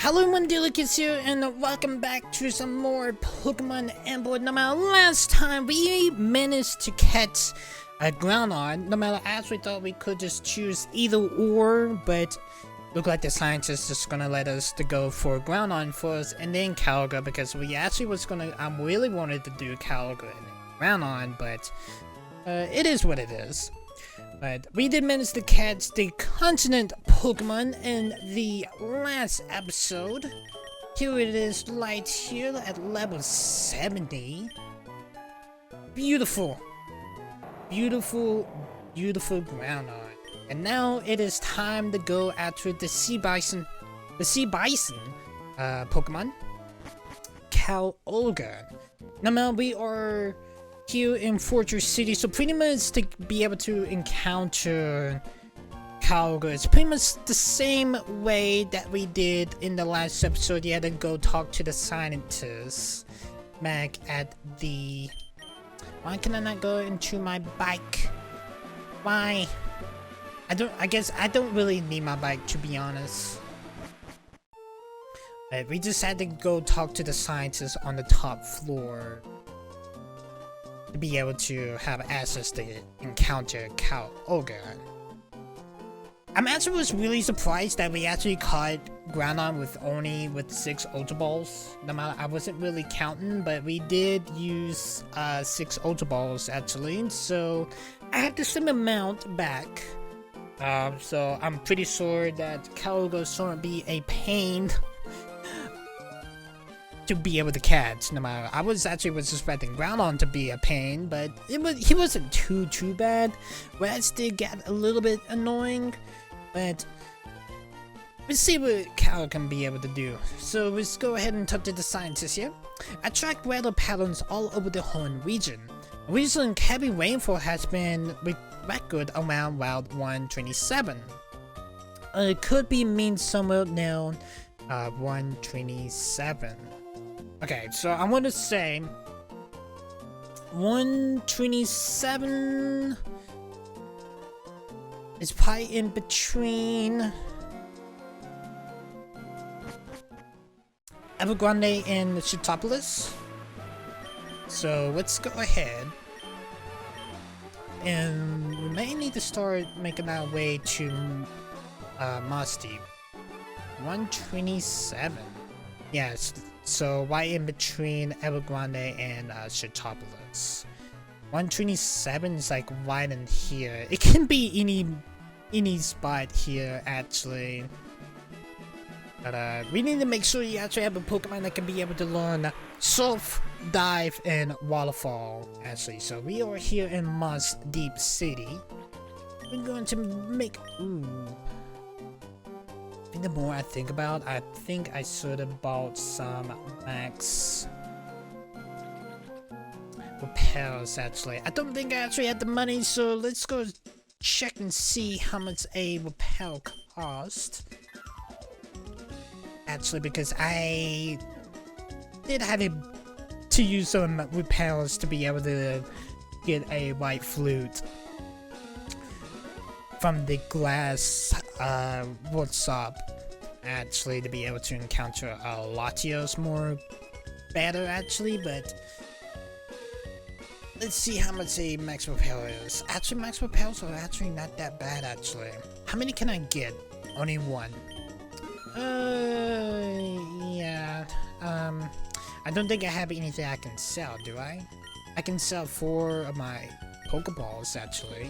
Hello everyone, Delicates here, and welcome back to some more Pokemon Emerald. No matter last time, we managed to catch a Groundhog. No matter, as we thought we could just choose either or, but look like the scientists just gonna let us to go for Groundhog first, and then Kyogre, because we actually was gonna, I really wanted to do Kyogre and Groundhog, but it is what it is. But we did manage to catch the continent Pokemon in the last episode. Here it is right here at level 70. Beautiful. Beautiful, beautiful Groundhog. And now it is time to go after the Sea Bison Pokemon. Kyogre. Now we are here in Fortress City, so pretty much to be able to encounter Kyogre, it's pretty much the same way that we did in the last episode. You had to go talk to the scientists back at the... Why can I not go into my bike? Why? I guess I don't really need my bike, to be honest. But we just had to go talk to the scientists on the top floor to be able to have access to encounter Kyogre. I'm actually was really surprised that we actually caught Groundhog with 6 Ultra Balls. No matter, I wasn't really counting, but we did use 6 Ultra Balls actually, so I have the same amount back. So I'm pretty sure that Kyogre is going to be a pain to be able to catch. No matter, I was expecting Groundhog to be a pain, but he wasn't too bad. Rats did get a little bit annoying, but let's see what Kyogre can be able to do. So let's go ahead and talk to the scientists here. Attract weather patterns all over the Horn region. Recent heavy rainfall has been recorded around Route 127. It could be mean somewhere near 127. Okay, so I want to say 127 is probably in between Evergrande and Chitopolis. So let's go ahead, and we may need to start making our way to Moss Deep. 127. Yes, so right in between Evergrande and Chitopolis. 127 is like right in here. It can be any spot here actually. But we need to make sure you actually have a Pokemon that can be able to learn Surf, Dive, and Waterfall actually. So we are here in Moss Deep City. We're going to make... The more I think about, I think I should have bought some max repairs actually. I don't think I actually had the money, so let's go check and see how much a repair cost. Actually, because I did have to use some repairs to be able to get a white flute from the glass workshop actually, to be able to encounter Latios more better actually. But let's see how much a max repair is. Actually, max repairs are actually not that bad actually. How many can I get? Only one. Yeah. I don't think I have anything I can sell, do I? I can sell 4 of my Pokeballs actually,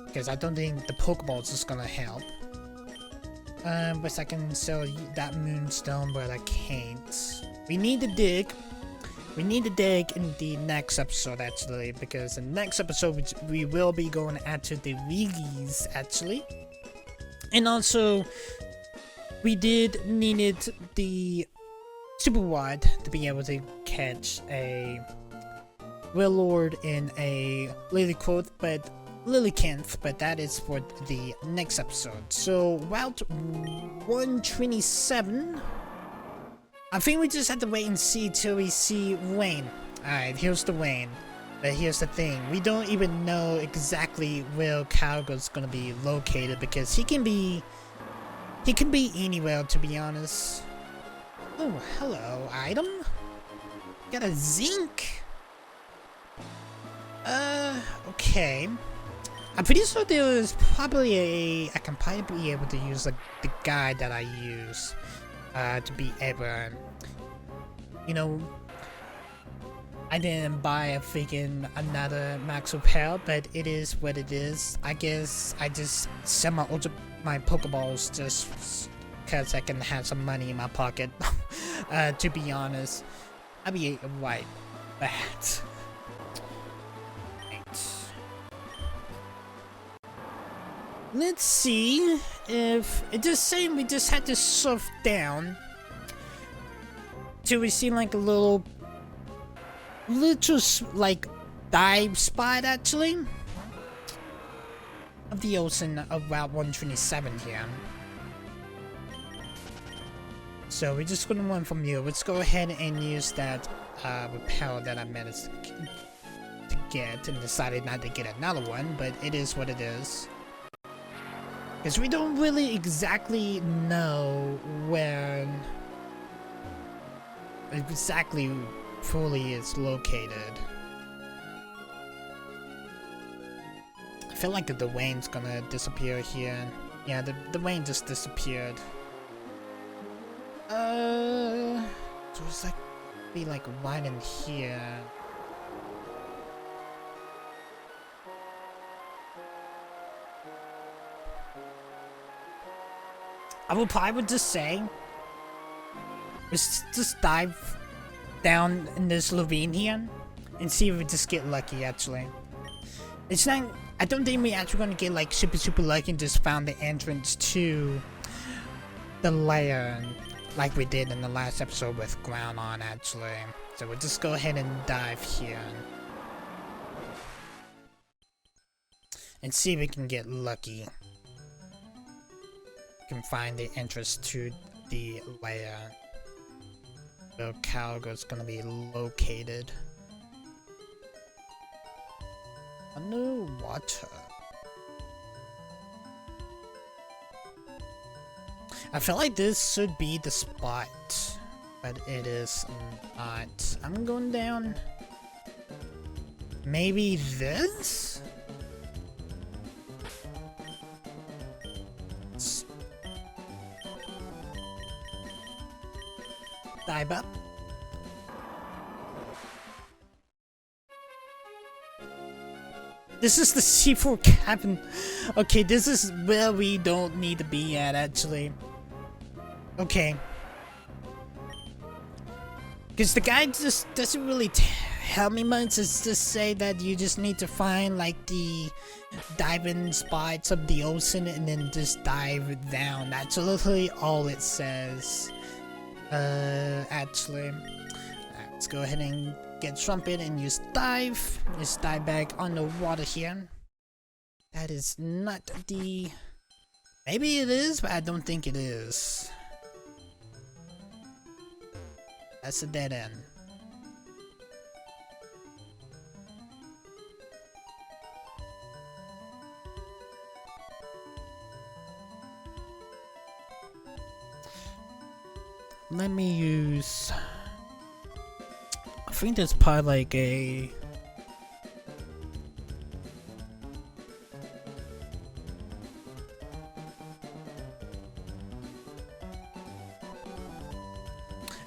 because I don't think the Pokeballs is gonna help. But I can sell that Moonstone, but I can't. We need to dig. We need to dig in the next episode actually, because the next episode we will be going after the Regis actually. And also, we did needed the Super Rod to be able to catch a Willard in a Lilyquoth, but Lillicanth, but that is for the next episode. So Route 127. I think we just have to wait and see till we see Wayne. Alright, here's the Wayne. But here's the thing, we don't even know exactly where Kyogre's gonna be located, because he can be anywhere, to be honest. Oh, hello, item. Got a zinc. Okay. I'm pretty sure there was probably I can probably be able to use like the guide that I use, to be able, you know, I didn't buy a freaking another max repair, but it is what it is. I guess I just sell my Pokeballs just cause I can have some money in my pocket. To be honest, I'll be right back. Let's see if it's just saying we just had to surf down till we see like a little like dive spot actually of the ocean of Route 127 here. So we're just gonna run from here. Let's go ahead and use that repel that I managed to get and decided not to get another one, but it is what it is. Because we don't really exactly know where exactly fully it's located. I feel like the rain's gonna disappear here. Yeah, the rain just disappeared. So it's like be like right in here. I would probably just say, let's just dive down in this ravine here and see if we just get lucky actually. It's not, I don't think we actually gonna get like super lucky and just found the entrance to the lair like we did in the last episode with ground on actually. So we'll just go ahead and dive here and see if we can get lucky. Can find the entrance to the lair where Kyogre is gonna be located. Underwater. I feel like this should be the spot, but it is not. I'm going down. Maybe this? Dive up. This is the C4 cabin. Okay, this is where we don't need to be at actually. Okay. Because the guy just doesn't really tell me much. It's just say that you just need to find like the diving spots of the ocean and then just dive down. That's literally all it says. Actually, let's go ahead and get trumpet and use dive. Just dive back underwater here. That is not the... Maybe it is, but I don't think it is. That's a dead end. Let me use... I think there's probably like a...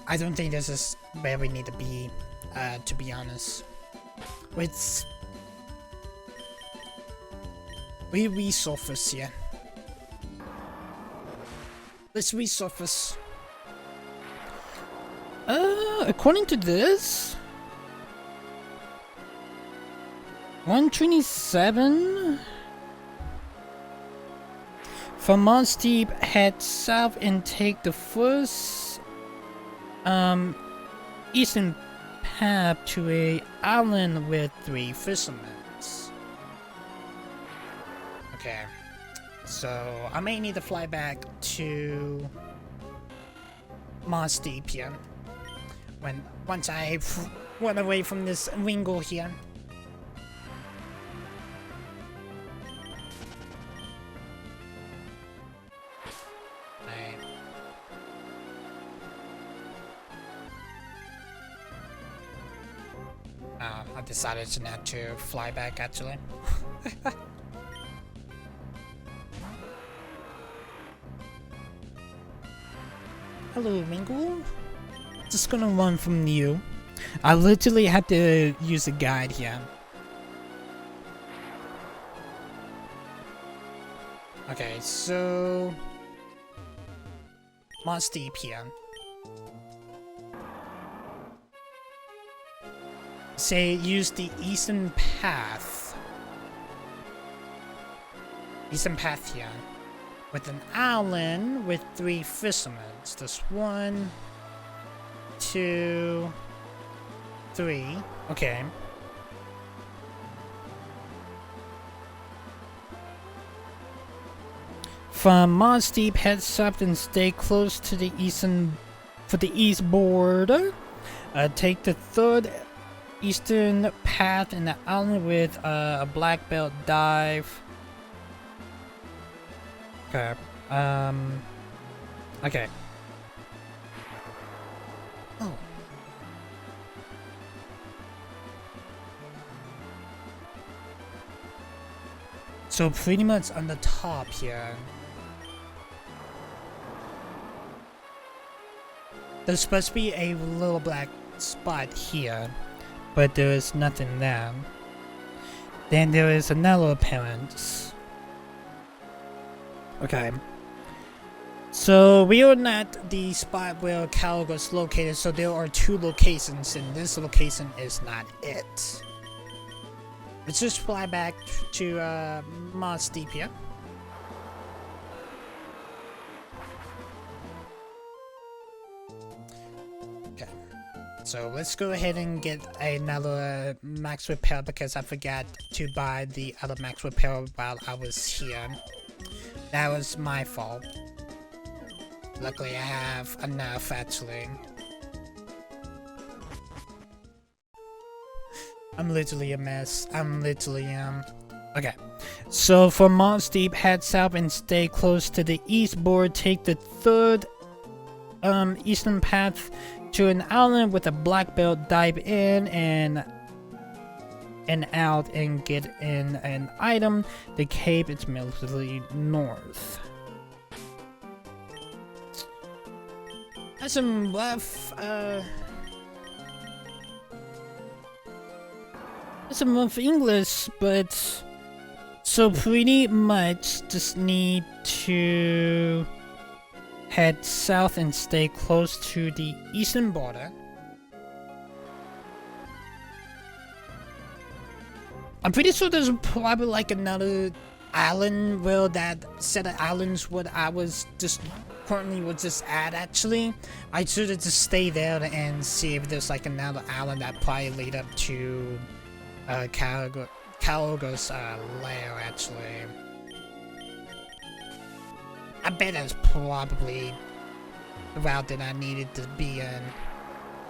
I don't think this is where we need to be honest. It's... We resurface here. Let's resurface. According to this... 127... From Mount Steep, head south and take the first... eastern path to a island with 3 fishermen. Okay. So, I may need to fly back to... Mount Steep here. Once I run away from this Wingle here. I decided to not to fly back actually. Hello, Mingle. Just gonna run from you. I literally had to use a guide here. Okay, so Mont Deep here. Say use the eastern path. Eastern path here. With an island with 3 fishermen. There's 1, 2, 3. Okay. From Mont Deep, head south and stay close to the east border. Take the 3rd eastern path in the island with a black belt dive. Okay. Okay. Oh. So pretty much on the top here. There's supposed to be a little black spot here, but there is nothing there. Then there is another appearance. Okay. So we are not the spot where Kyogre is located, so there are 2 locations, and this location is not it. Let's just fly back to Mont Deep here. Okay. So let's go ahead and get another max repair because I forgot to buy the other max repair while I was here. That was my fault. Luckily I have enough actually. I'm literally a mess. I'm literally Okay. So for Mont Deep, head south and stay close to the east border. Take the 3rd eastern path to an island with a black belt. Dive in and out and get in an item. The cape is mostly north. That's some rough, some rough English, but so pretty much just need to head south and stay close to the eastern border. I'm pretty sure there's probably like another island where that set of islands what I was just currently was just at actually. I should have just stay there and see if there's like another island that probably lead up to Kyogre's lair actually. I bet that's probably the route that I needed to be in.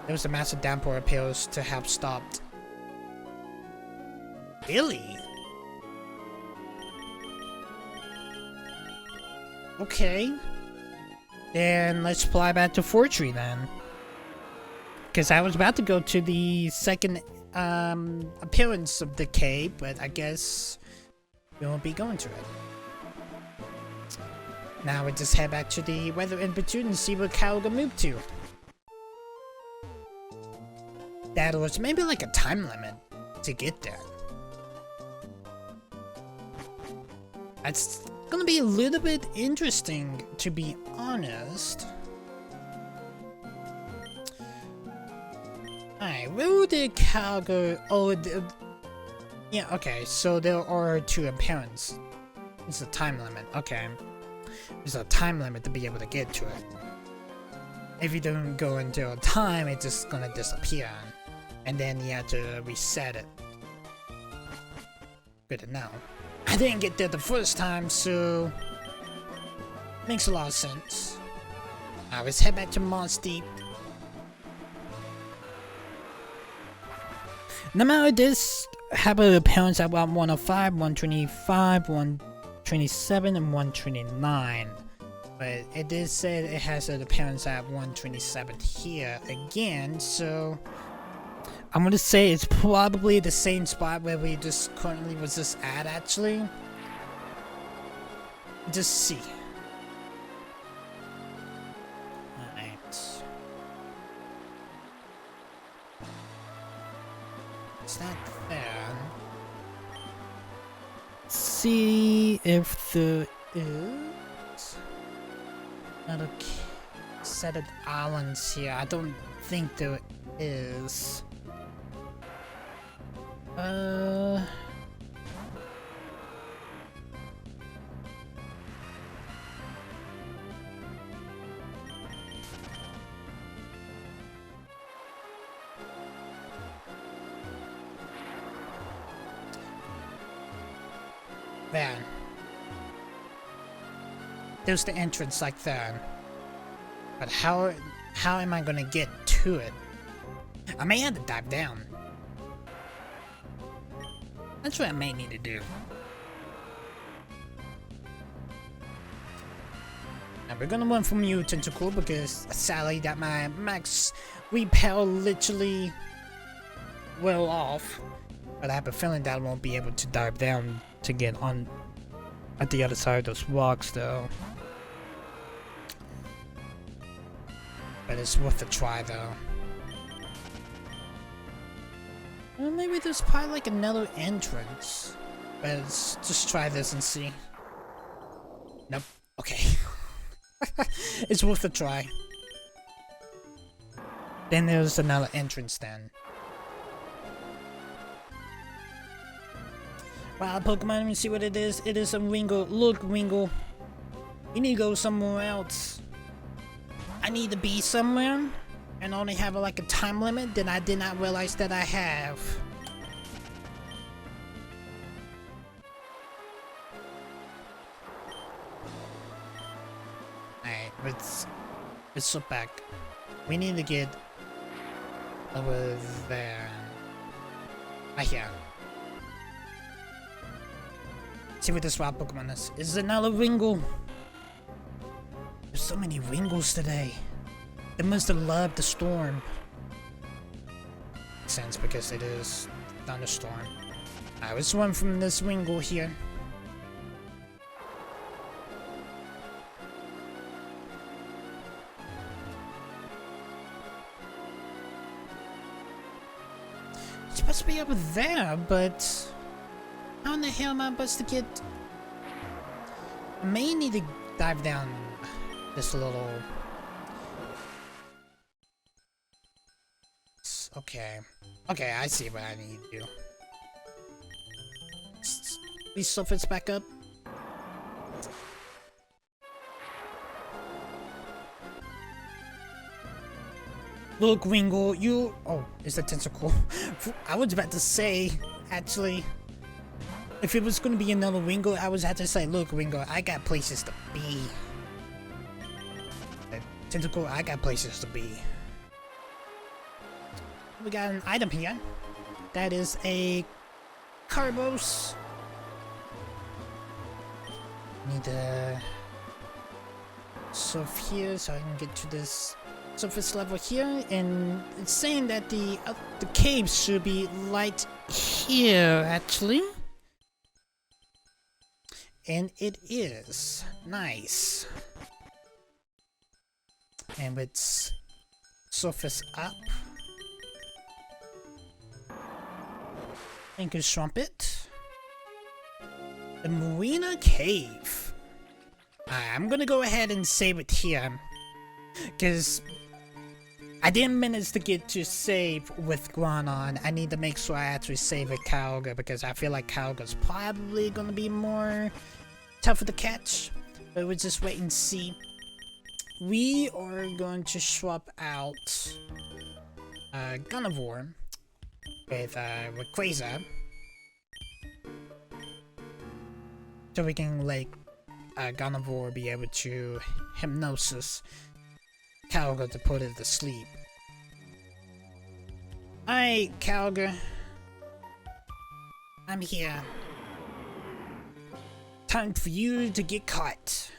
There was a massive downpour of pills to help stop. Really? Okay. Then let's fly back to Fortree then. Because I was about to go to the second appearance of the cave, but I guess we won't be going to it. Now we just head back to the weather in between and see where Kyogre moved to. That was maybe like a time limit to get there. That's gonna be a little bit interesting, to be honest. Alright, where did Kyogre... Oh, yeah, okay, so there are 2 appearances. It's a time limit, okay. There's a time limit to be able to get to it. If you don't go into a time, it's just gonna disappear. And then you have to reset it. Good to know. I didn't get there the first time, so... Makes a lot of sense. Now let's head back to Mont Deep. No matter this, have an appearance at Route 105, 125, 127, and 129. But it did say it has an appearance at 127 here again, so... I'm gonna say it's probably the same spot where we just currently was just at, actually. Just see. Alright. It's not there. See if there is another set of islands here. I don't think there is. There. There's the entrance like that. But how am I gonna get to it? I may have to dive down. That's what I may need to do. Now we're gonna run from you, Tentacle, because sadly that my max repel literally well off. But I have a feeling that I won't be able to dive down to get on at the other side of those rocks though. But it's worth a try though. Well, maybe there's probably like another entrance. But let's just try this and see. Nope. Okay. It's worth a try. Then there's another entrance then. Wow, Pokemon, let me see what it is. It is a Wingull. Look, Wingull. You need to go somewhere else. I need to be somewhere and only have like a time limit that I did not realize that I have. Alright, let's look back. We need to get over there. Right here. See what this wild Pokemon is. Is another Wingull. There's so many Wingulls today. They must have loved the storm. Makes sense because it is thunderstorm. Alright, let's run from this Wingull here. It's supposed to be over there, but how in the hell am I supposed to get? I may need to dive down this little. Okay. Okay, I see what I need to do. Please surface back up. Look, Wingull, you. Oh, is that Tentacle? I was about to say, actually, if it was going to be another Wingull, I was about to say, look, Wingull, I got places to be. Tentacle, I got places to be. We got an item here. That is a Carbos. Need to surf here so I can get to this surface level here, and it's saying that the cave should be right here, actually. And it is. Nice. And let's surface up. And can swamp it. The Marina Cave. I'm gonna go ahead and save it here. Because I didn't manage to get to save with Guanon. I need to make sure I actually save with Kyogre, because I feel like Kyogre's probably gonna be more tougher to catch. But we'll just wait and see. We are going to swap out Gardevoir with Rayquaza, so we can like Gardevoir be able to hypnosis Kyogre to put it to sleep. Alright, Kyogre, I'm here. Time for you to get caught.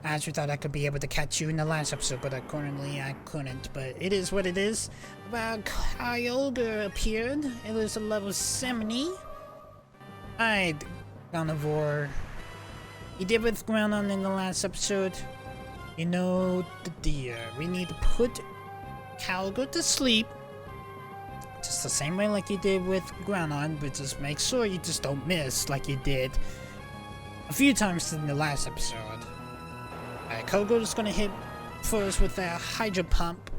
I actually thought I could be able to catch you in the last episode, but currently I couldn't. But it is what it is. Well, Kyogre appeared. It was a level 70. Alright, Carnivore. You did with Groudon in the last episode. You know the deal. We need to put Kyogre to sleep. Just the same way like you did with Groudon, but just make sure you just don't miss like you did a few times in the last episode. Alright, Kyogre is gonna hit first with that Hydro Pump.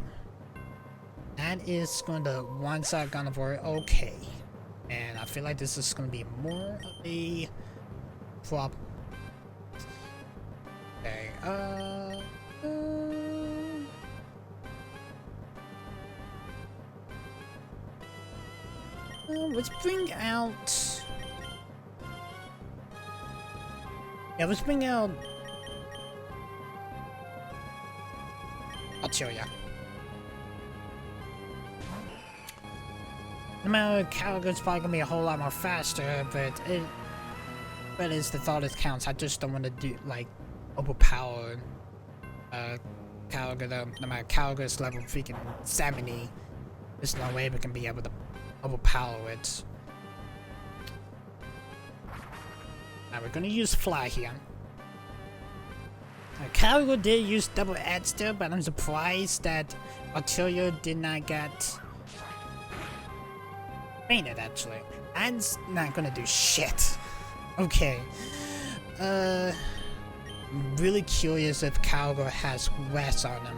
That is going to one-side Carnivore. Okay. And I feel like this is going to be more of a problem. Okay, let's bring out... Yeah, let's bring out... I'll show ya. No matter Kyogre's probably gonna be a whole lot more faster, but it's the thought that counts. I just don't want to do, like, overpower Kyogre though. No matter Kyogre's level freaking 70, there's no way we can be able to overpower it. Now we're gonna use Fly here. Kyogre did use Double Edge there, but I'm surprised that Arteria did not get fainted actually. That's not gonna do shit. Okay. I'm really curious if Kyogre has Rest on him.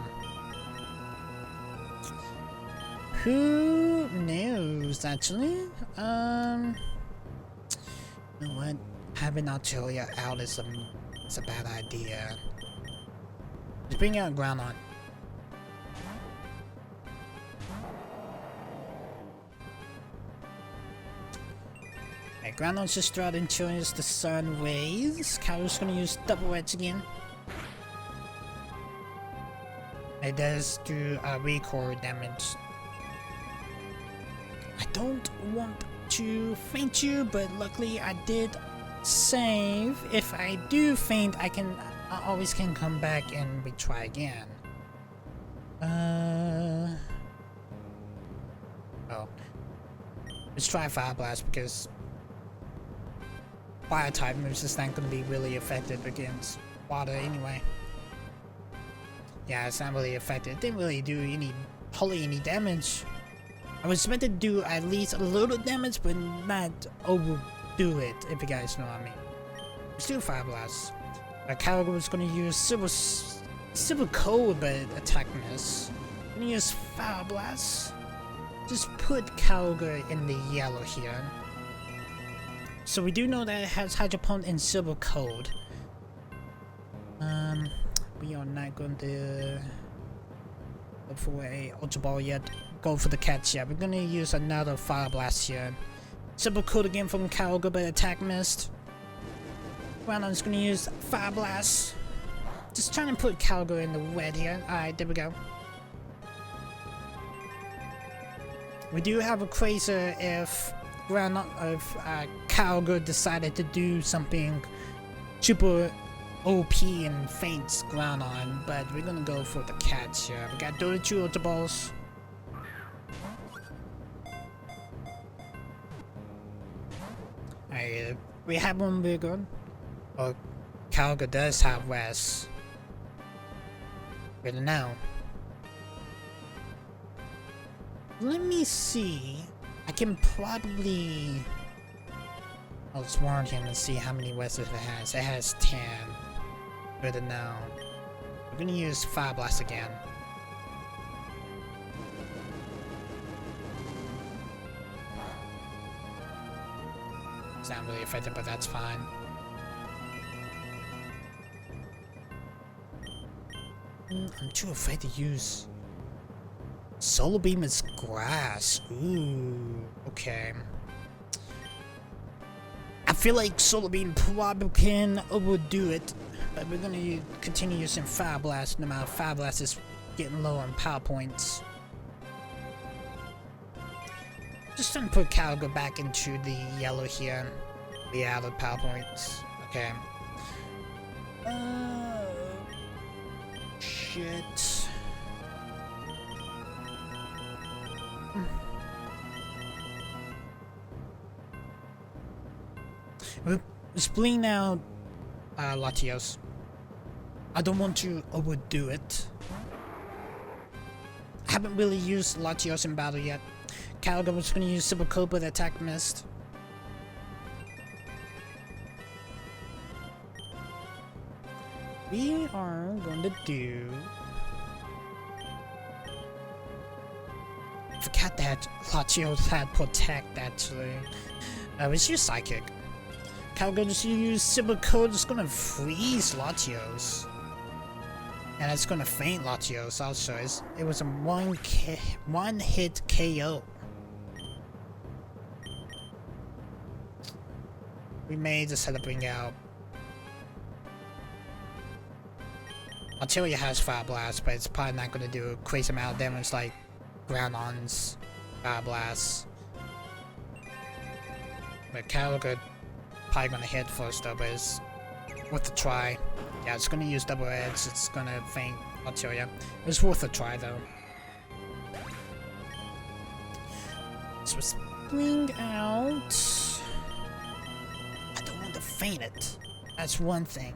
Who knows actually? You know what? Having Arteria out is a bad idea. Let's bring out Groudon. Okay, Groudon's just throughout enjoying the sun rays. Kyogre's gonna use Double Edge again. It does do recoil damage. I don't want to faint you, but luckily I did save. If I do faint, I always can come back and retry again. Oh. Let's try Fire Blast because Fire type moves is not going to be really effective against water anyway. Yeah, it's not really effective. It didn't really do hardly any damage. I was meant to do at least a little damage, but not overdo it, if you guys know what I mean. Let's do Fire Blast. Kyogre was going to use Silver Cold, but attack miss. I'm going to use Fire Blast. Just put Kyogre in the yellow here. So we do know that it has Hydro Pump and Silver Cold. We are not going to go for a Ultra Ball yet. Go for the catch yet. We're going to use another Fire Blast here. Silver Cold again from Kyogre, but attack missed. Groudon's going to use Fire Blast. Just trying to put Kyogre in the red here. Alright, there we go. We do have a Quasar if Kyogre decided to do something super OP and faints Groudon, but we're gonna go for the catch here. We got 32 Ultra Balls. Alright, we have one bigger. Oh, Kyogre does have Rest. Good to know. Let me see. I can probably... I'll just warn him and see how many Rests it has. It has 10. Good to know. We're gonna use Fire Blast again. It's not really effective, but that's fine. I'm too afraid to use Solar Beam as grass. Ooh, okay. I feel like Solar Beam probably can overdo it, but we're gonna continue using Fire Blast no matter Fire Blast is getting low on power points. Just trying to put Kyogre back into the yellow here. Be out of power points. Okay. Shit. We're splitting out Latios. I don't want to overdo it. I haven't really used Latios in battle yet. Kyogre was going to use Super Coat, but attack missed. We are going to do... I forgot that Latios had Protect, actually. It's your Psychic. Kyogre just use Super Coat, it's going to freeze Latios. And it's going to faint Latios also. It was a one-hit KO. We may just have to bring out... Altaria has Fire Blast, but it's probably not going to do a crazy amount of damage like Groudon's Fire Blast. But Kyogre probably going to hit first though, but it's worth a try. Yeah, it's going to use Double Edge, it's going to faint Altaria. It's worth a try though. So let's bring out... I don't want to faint it. That's one thing.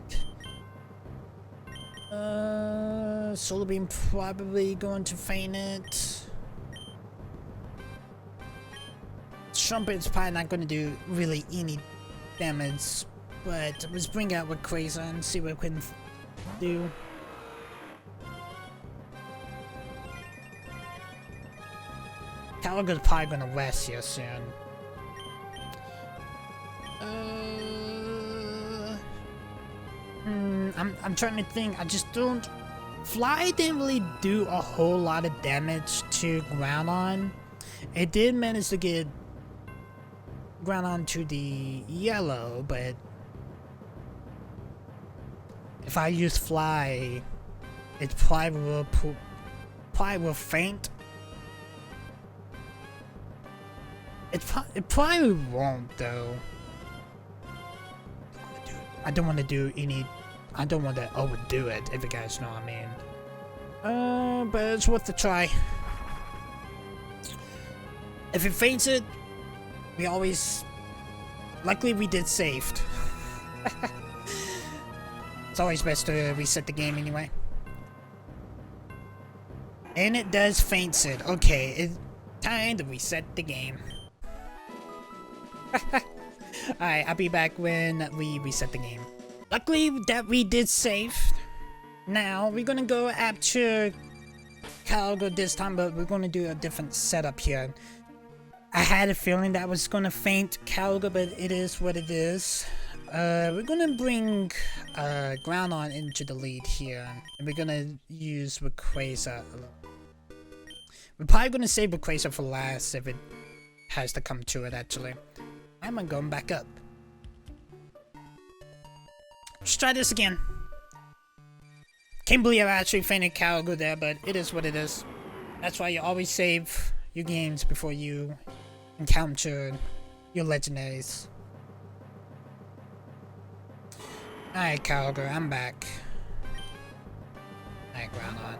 Solar Beam probably going to faint it. Trumpet's probably not going to do really any damage, but let's bring out Rayquaza and see what we can do. Kyogre's probably going to rest here soon. I'm trying to think. I just don't... Fly didn't really do a whole lot of damage to Groudon. It did manage to get Groudon to the yellow, but if I use Fly, it probably will faint. It probably won't though. I don't want to do any... I don't want to overdo it, if you guys know what I mean. But it's worth a try. If it faints it, we always... Luckily we did saved. It's always best to reset the game anyway. And it does faint it. Okay, it's time to reset the game. Alright, I'll be back when we reset the game. Luckily that we did save. Now we're gonna go after Kyogre this time, but we're gonna do a different setup here. I had a feeling that was gonna faint Kyogre, but it is what it is. We're gonna bring Groudon into the lead here, and we're gonna use Rayquaza. We're probably gonna save Rayquaza for last if it has to come to it. Actually, I'm going back up. Let's try this again. Can't believe I actually fainted Kyogre there, but it is what it is. That's why you always save your games before you encounter your legendaries. Alright, Kyogre, I'm back. Alright, Groudon.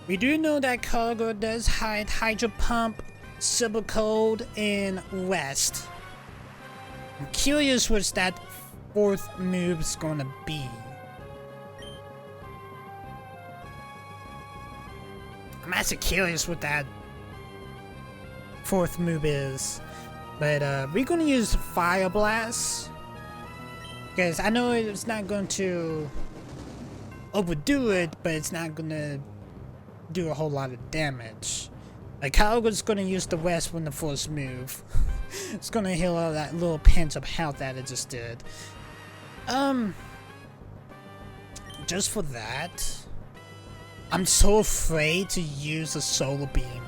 We do know that Kyogre does hide Hydro Pump, Super Cold, and Rest. I'm curious what that fourth move's gonna be. I'm actually curious what that fourth move is. But we're gonna use Fire Blast. Because I know it's not going to overdo it, but it's not gonna do a whole lot of damage. Like Kyogre's gonna use the Rest when the first move. It's gonna heal all that little pinch of health that it just did. Just for that, I'm so afraid to use a Solar Beam.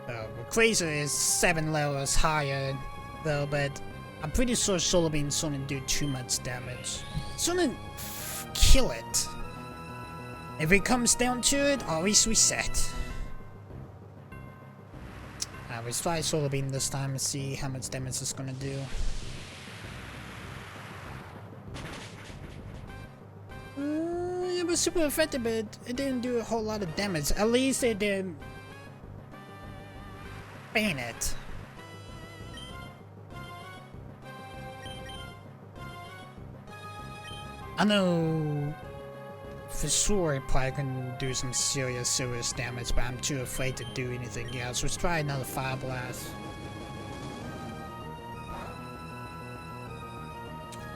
Rayquaza is 7 levels higher though, but I'm pretty sure Solar Beam's gonna do too much damage. It's gonna kill it. If it comes down to it, always reset. Let's try Solar Beam this time and see how much damage it's gonna do. it was super effective, but it didn't do a whole lot of damage. At least it didn't faint it. I know for sure it probably can do some serious damage, but I'm too afraid to do anything else. Let's try another Fire Blast.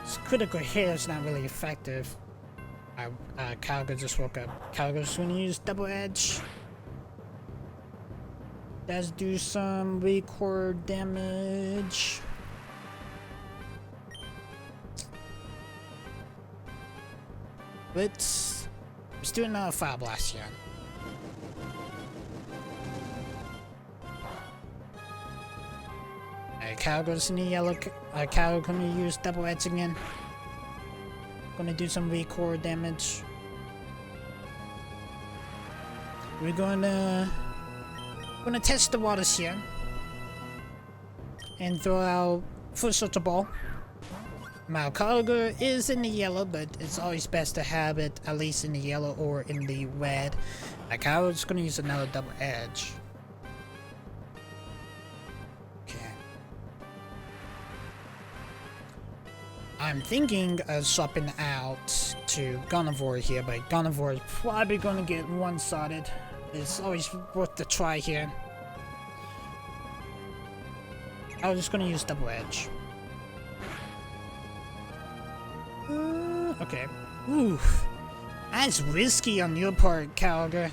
This critical hit is not really effective. Kyogre just woke up. Kyogre's gonna use Double Edge. Let's do some recoil damage. Let's do another Fire Blast here. Kyogre's in the yellow. Kyogre gonna use Double Edge again. Gonna do some recoil damage. We're gonna test the waters here and throw out first Ultra Ball. My Kyogre is in the yellow, but it's always best to have it at least in the yellow or in the red. My Kyogre's gonna use another Double Edge. Okay. I'm thinking of swapping out to Gardevoir here, but Gardevoir is probably gonna get one-sided. It's always worth the try here. I was just gonna use Double Edge. Okay. Oof. That's risky on your part, Kyogre.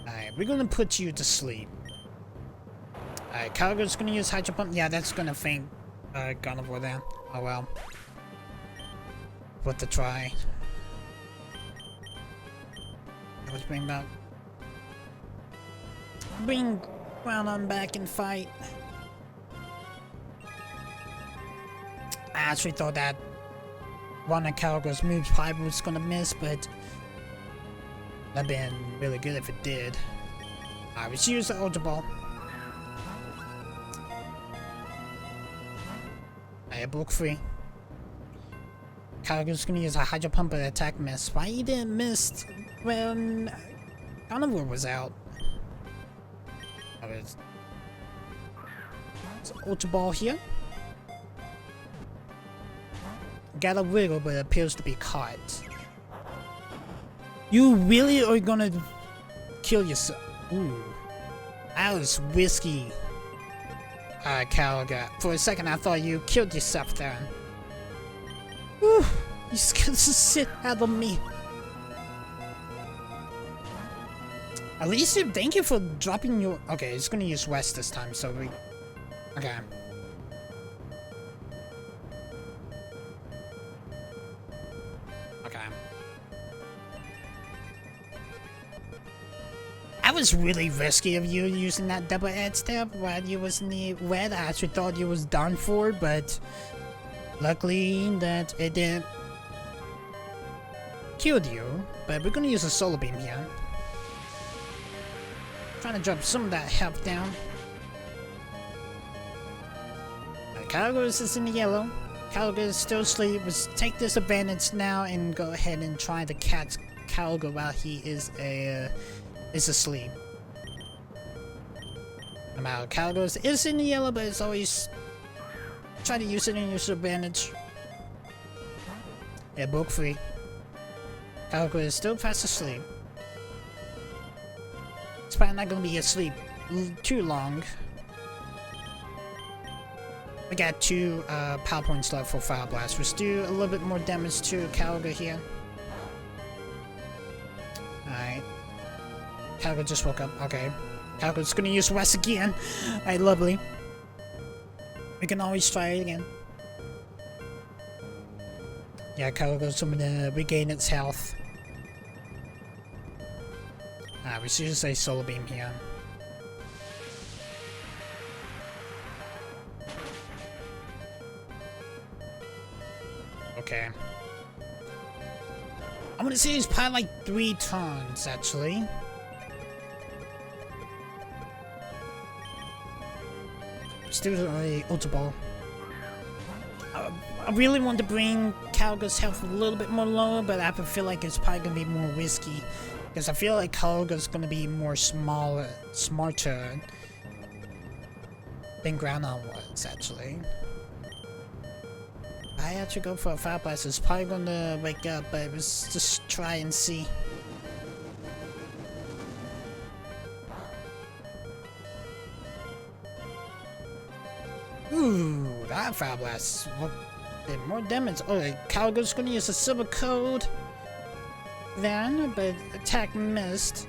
Alright, we're gonna put you to sleep. Alright, Kyogre's gonna use Hydro Pump. Yeah, that's gonna faint Gardevoir there. Oh well. Worth the try. Let's bring back. Bring Groudon back and fight. I actually thought that one of Kyogre's moves probably was gonna miss, but that'd been really good if it did. Alright, let's use the Ultra Ball. Alright, broke free. Kyogre's gonna use a Hydro Pump but attack miss. Why he didn't miss when Gardevoir was out? Oh, it's Ultra Ball here. Got a wiggle, but it appears to be caught. You really are gonna kill yourself? Ooh, that was risky, Kyogre. For a second, I thought you killed yourself there. Whew, you scared the shit out of me. At least, thank you for dropping your. Okay, it's gonna use West this time, so we. Okay. That was really risky of you using that Double Edge step while you was in the red. I actually thought you was done for, but luckily that it didn't kill you. But we're gonna use a Solar Beam here. Trying to drop some of that health down. Kyogre is in the yellow. Kyogre is still asleep. Let's take this advantage now and go ahead and try to catch Kyogre while he is asleep. Now Kyogre is in the yellow, but it's always try to use it in your advantage. Yeah, broke free. Kyogre is still fast asleep. It's probably not gonna be asleep too long. We got 2 power points left for Fire Blast. Let's do a little bit more damage to Kyogre here. Alright. Kyogre just woke up. Okay. Kyogre's gonna use West again. Alright, lovely. We can always try it again. Yeah, Kyogre's gonna regain its health. We should use a Solar Beam here. Okay. I'm gonna say it's probably like 3 turns, actually. Let's do a Ultra Ball. I really want to bring Kyogre's health a little bit more lower, but I feel like it's probably gonna be more risky. Because I feel like Kyogre's gonna be more smarter than Groudon was, actually. I actually go for a Fire Blast. It's probably gonna wake up, but let's just try and see. Ooh, that Fire Blast did more damage. Oh, Kyogre's gonna use a Silver Code then, but attack missed.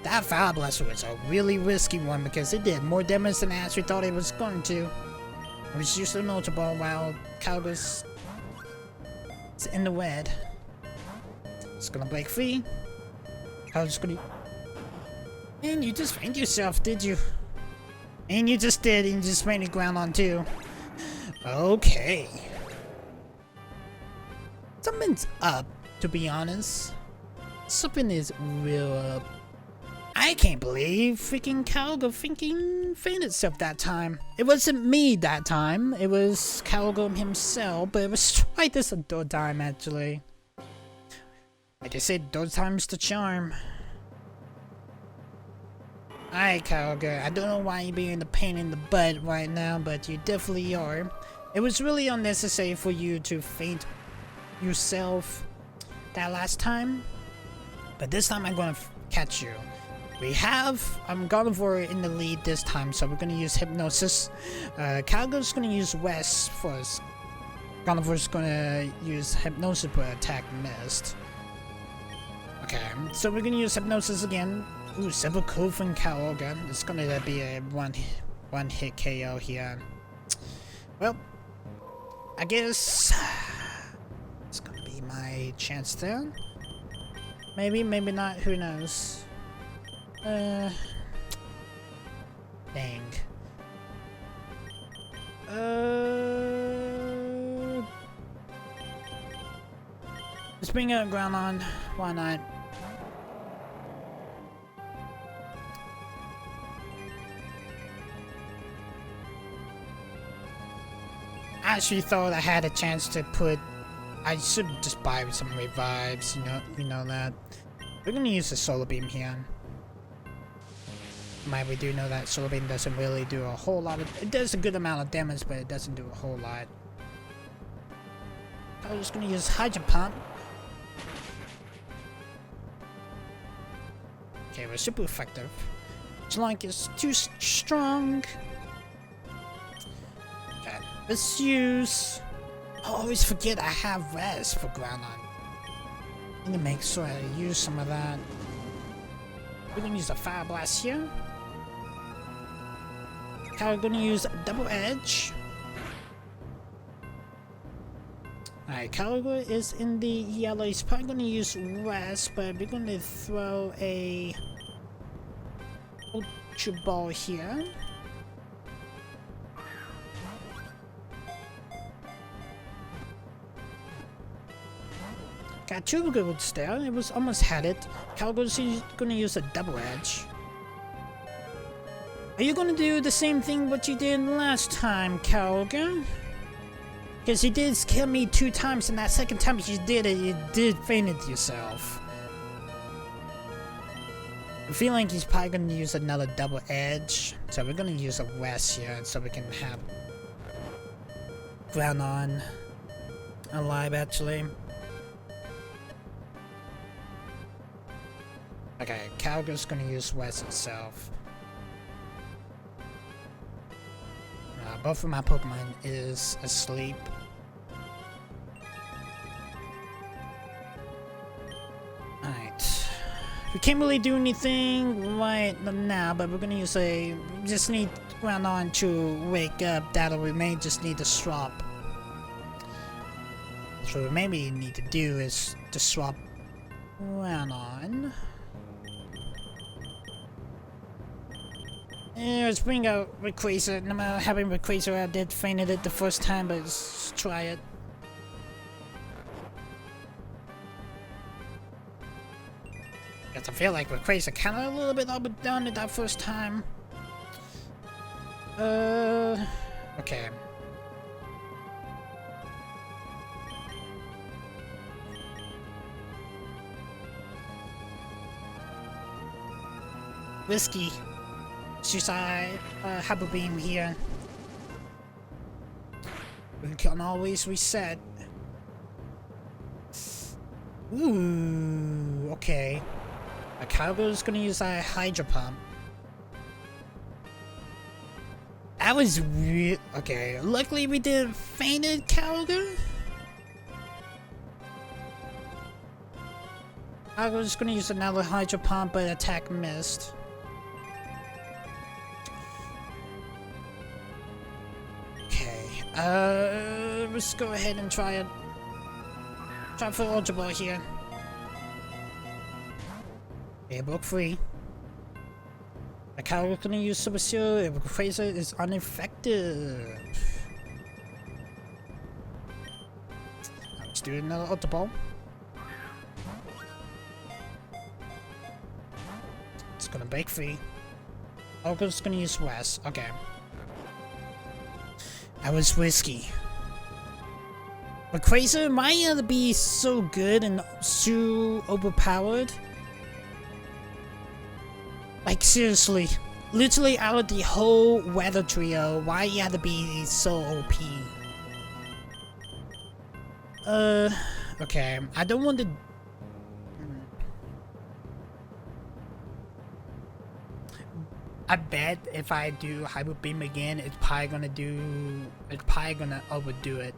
That Fire Blast was a really risky one because it did more damage than I actually thought it was going to. It was just a notable while Kyogre's in the red. It's gonna break free. Kyogre's gonna... And you just faint yourself, did you? And you just did, and you just fainted Groudon too. Okay. Something's up, to be honest. Something is real up. I can't believe freaking Kyogre fainted itself that time. It wasn't me that time. It was Kyogre himself, but it was right this a third time actually. Like I said, third time's the charm. Alright, Kyogre, I don't know why you're being the pain in the butt right now, but you definitely are. It was really unnecessary for you to faint yourself that last time, but this time I'm gonna catch you. We have Gardevoir in the lead this time, so we're gonna use Hypnosis. Kyogre's gonna use West first. Gardevoir's gonna use Hypnosis for attack missed. Okay, so we're gonna use Hypnosis again. Ooh, Silver Code from Kyogre. It's gonna be a one hit KO here. Well, I guess it's gonna be my chance there. Maybe, maybe not, who knows. Dang. Let's bring out Groudon. Why not? I actually thought I had a chance to put... I should just buy some revives, you know that. We're gonna use the Solar Beam here. We do know that Solar Beam doesn't really do a whole lot of... It does a good amount of damage, but it doesn't do a whole lot. I'm just gonna use Hydro Pump. Okay, we're super effective. Slunk is too strong. Okay, let's use... I always forget I have Res for Groudon. I need to make sure I use some of that. We're gonna use a Fire Blast here. We're gonna use Double Edge. Alright, Kyogre is in the yellow. He's probably gonna use Rest, but we're gonna throw a Ultra Ball here. Got two goods there. It was almost had it. Kyogre's gonna use a Double Edge. Are you gonna do the same thing what you did last time, Kyogre? Because you did kill me 2 times, and that second time you did it, you did fainted yourself. I feel like he's probably gonna use another Double Edge, so we're gonna use a Rest here, so we can have Groudon alive, actually. Okay, Kyogre's gonna use West itself. Both of my Pokemon is asleep. Alright. We can't really do anything right now, but we're gonna use a... We just need Groudon to wake up. We may just need to swap. So what we maybe need to do is to swap Groudon. Yeah, let's bring out Rayquaza. No matter having Rayquaza, I did fainted it the first time, but let's try it. Guess I feel like Rayquaza kind of a little bit overdone it that first time. Okay. Whiskey. Since I have a beam here, we can always reset. Ooh, okay. A Kyogre's gonna use a Hydro Pump. That was weird. Okay, luckily we didn't fainted Kyogre. Kyogre's gonna use another Hydro Pump, but attack missed. Let's go ahead and try it. Try for Ultra Ball here. Airbook free. The Kyogre gonna use Super Seal. Airbook Phaser is ineffective. Let's do another Ultra Ball. It's gonna break free. Kyogre's gonna use West. Okay. That was risky. But Quasar might be so good and so overpowered. Like seriously, literally out of the whole weather trio, why you had to be so OP? Okay, I don't want to. I bet if I do Hyper Beam again, it's probably gonna overdo it.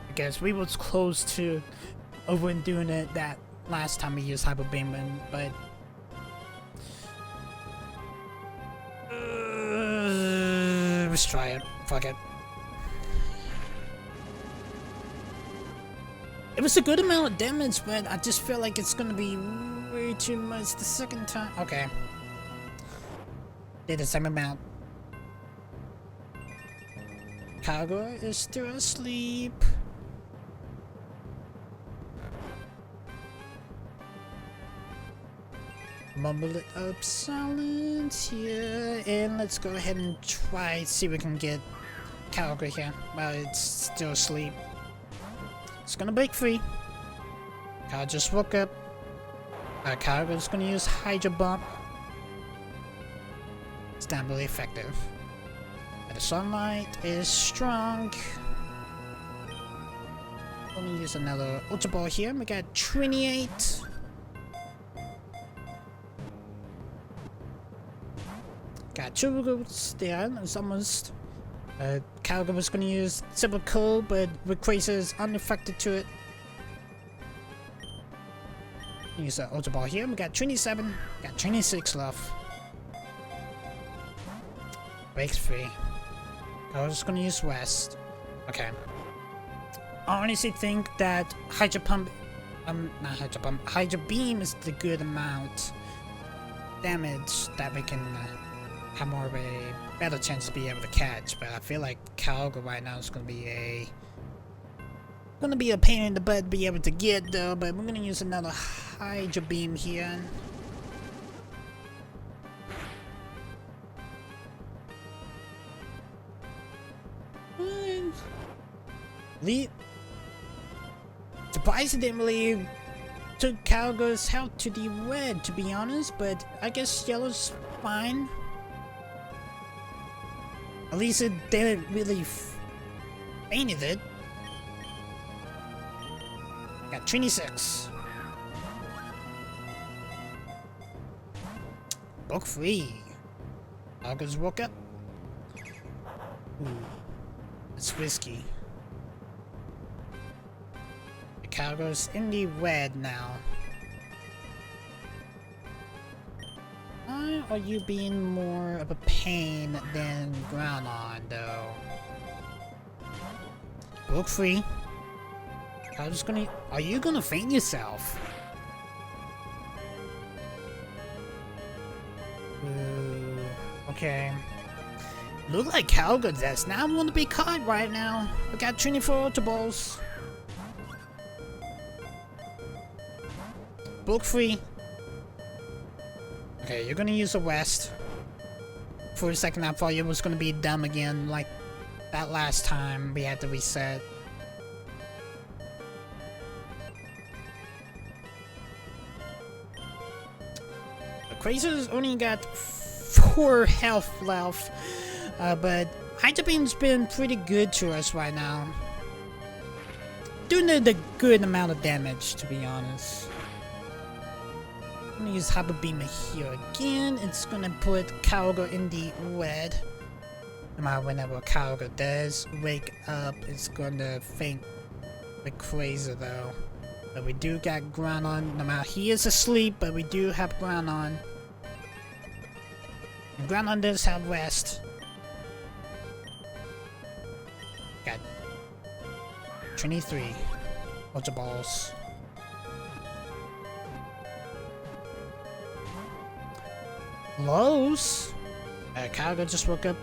Because we was close to overdoing it that last time we used Hyper Beam, but let's try it. Fuck it. It was a good amount of damage, but I just feel like it's gonna be way too much the second time. Okay. Did the same amount. Kyogre is still asleep. Mumble it up silence here, and let's go ahead and try see if we can get Kyogre here while it's still asleep. It's gonna break free. Kyogre just woke up. Kyogre's gonna use Hydro Bump. It's not really effective. But the sunlight is strong. Let me use another Ultra Ball here. We got 28. Got 2 roots there. It's almost. Kyogre was gonna use Super Cold, but Rayquaza is unaffected to it. Use an Ultra Ball here. We got 27. Got 26 left. Breaks free. I was just gonna use West. Okay. I honestly think that Hydro Pump, not Hydro Pump, Hydro Beam is the good amount damage that we can have more of a better chance to be able to catch. But I feel like Kyogre right now is gonna be a pain in the butt to be able to get though. But we're gonna use another Hydro Beam here. Surprisingly, took Kyogre's health to the red, to be honest, but I guess yellow's fine. At least it didn't really fainted it. Got 26. Book free. Kyogre's woke up. Ooh, it's risky. Kyogre's in the red now. Why are you being more of a pain than Groudon, though? Book free. Kyogre's gonna. Are you gonna faint yourself? Ooh, okay. Look like Kyogre does not want to be caught right now. We got 24 Ultra Balls. Book free. Okay, you're gonna use a West. For a second I thought it was gonna be dumb again, like that last time we had to reset. Crazer's only got 4 health left, but Hydro Beam's been pretty good to us right now. Doing the good amount of damage, to be honest. I'm gonna use Hyper Beam here again. It's gonna put Kyogre in the red. No matter whenever Kyogre does wake up, it's gonna faint with Crazy though. But we do got Groudon. No matter he is asleep, but we do have Groudon. And Groudon does have rest. Got 23 Ultra Balls. Lows. Kyogre just woke up.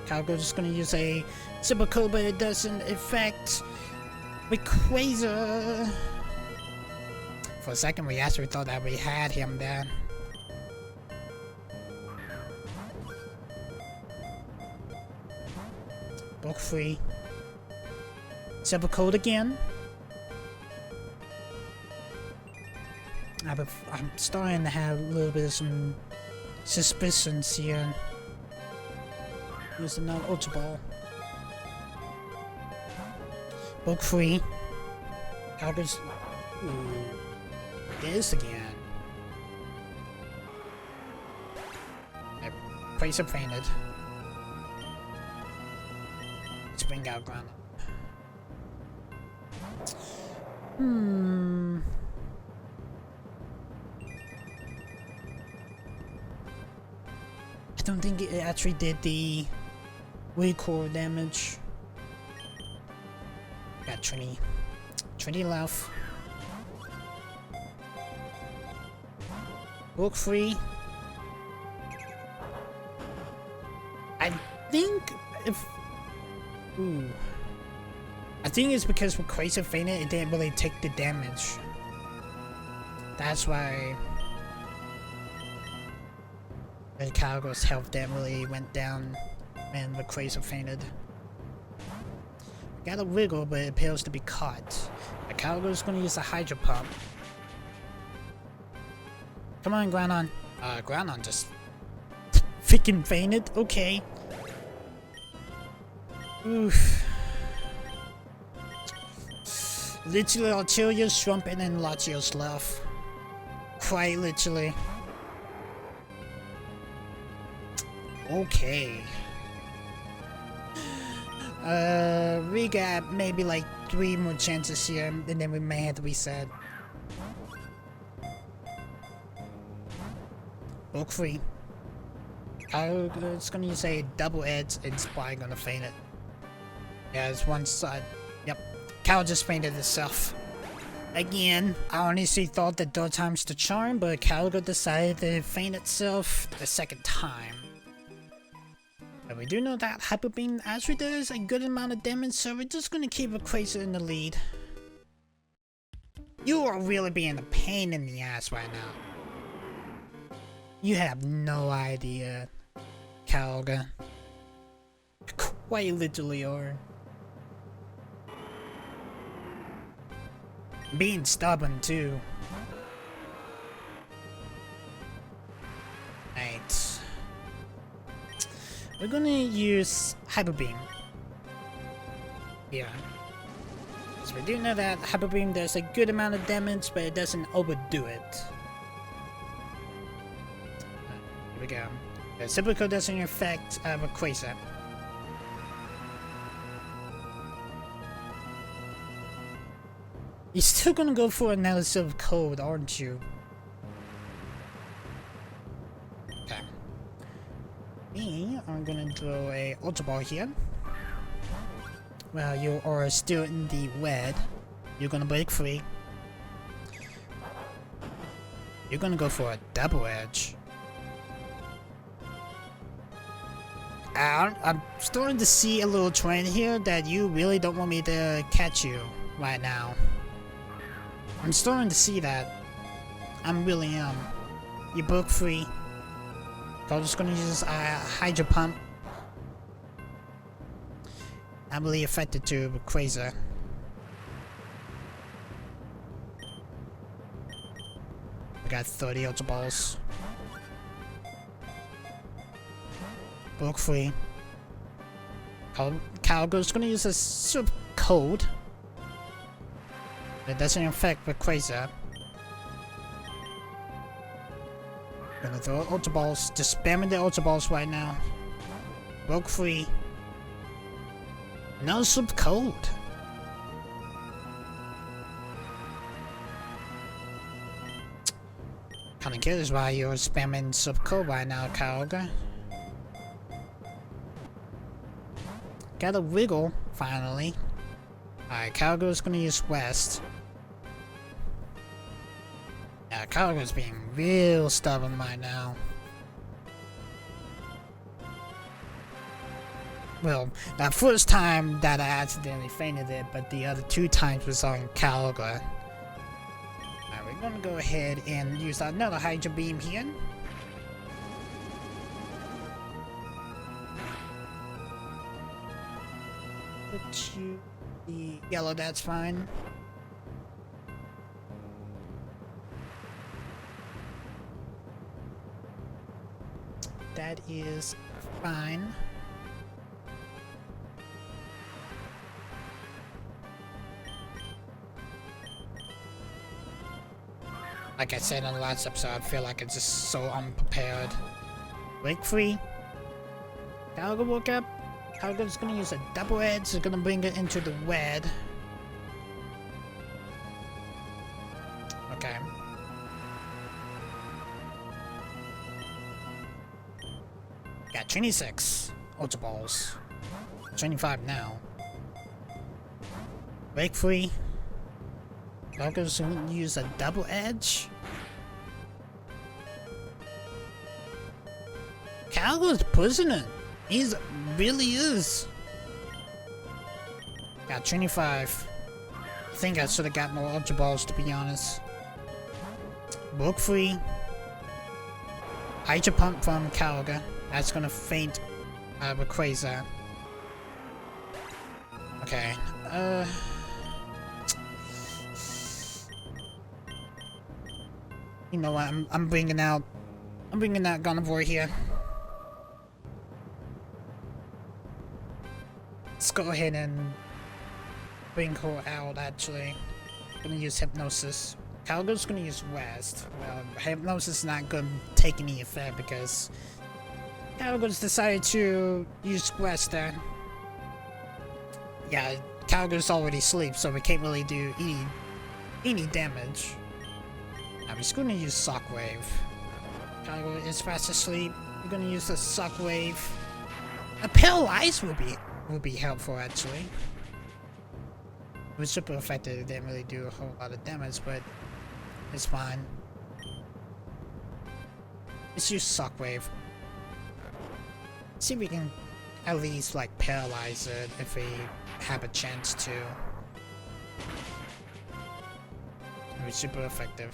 Kyogre just gonna use a Super Coat, but it doesn't affect Rayquaza. For a second, we actually thought that we had him there. Book free. Super Coat again. I'm starting to have a little bit of some suspicions here. Use another Ultra Ball. Book free. Kyogre's. This again. Place of fainted. Let's bring out Ground. I don't think it actually did the recoil damage. Got 20 left. Book free. I think if... I think it's because with Crazy fainted, it didn't really take the damage. That's why the Kyogre's health didn't really went down when the Crazy fainted. Got a wiggle, but it appears to be caught. The Kyogre's gonna use a Hydro Pump. Come on, Groudon. Groudon just freaking fainted. Okay. Oof. Literally, Artelia's Swampin and Latios left. Quite literally. Okay. We got maybe like 3 more chances here, and then we may have to reset. Book free. It's gonna use a double edge, it's probably gonna faint it. Yeah, it's one side. Yep. Cow just fainted itself. Again, I honestly thought that third time's the charm, but Kyogre decided to faint itself the second time. But we do know that Hyper Beam actually does a good amount of damage, so we're just gonna keep Rayquaza in the lead. You are really being a pain in the ass right now. You have no idea, Kyogre. Quite literally are. Being stubborn too. Right. We're gonna use Hyper Beam. Yeah. So we do know that Hyper Beam does a good amount of damage, but it doesn't overdo it. Here we go. The Super Coat doesn't affect Rayquaza. You're still gonna go for another Silver Coat, aren't you? Okay. Me, I'm gonna throw a Ultra Ball here. Well, you are still in the red. You're gonna break free. You're gonna go for a Double Edge. I'm starting to see a little trend here that you really don't want me to catch you right now. I'm starting to see that. I really am. You broke free. I'm just gonna use a Hydro Pump. I'm really affected to Rayquaza. I got 30 Ultra Balls. Broke free. Kyogre's gonna use a super cold. It doesn't affect Rayquaza. Gonna throw Ultra Balls. Just spamming the Ultra Balls right now. Broke free. No super cold. Kinda curious why you're spamming super cold right now, Kyogre. Got a wiggle, finally. Alright, Kyogre's gonna use West. Yeah, Kyogre's being real stubborn right now. Well, that first time that I accidentally fainted it, but the other 2 times was on Kyogre. Alright, we're gonna go ahead and use another Hydro Beam here. Put you the yellow, that's fine. That is fine. Like I said in the last episode, I feel like it's just so unprepared. Break free. Kyogre woke up. Kyogre's gonna use a double edge, it's gonna bring it into the red. Okay. Got 26 Ultra Balls. 25 now. Break free. Kyogre's gonna use a double edge. Kyogre's pushing it. He really is. Got 25. I think I should have got more Ultra Balls, to be honest. Broke free. Hydro Pump from Kyogre. That's gonna faint Rayquaza. Okay. You know what? I'm bringing out Gardevoir here. Let's go ahead and bring her out, actually. I'm gonna use Hypnosis. Kyogre's gonna use West. Well, Hypnosis is not gonna take any effect because Kyogre's decided to use West there. Yeah, Kyogre's already asleep, so we can't really do any damage. I'm just gonna use Shockwave. Kyogre is fast asleep. We're gonna use the Shockwave. A Paralyze would be helpful, actually. It was super effective. It didn't really do a whole lot of damage, but it's fine. Let's use Shockwave. See if we can at least like paralyze it if we have a chance to. It was super effective.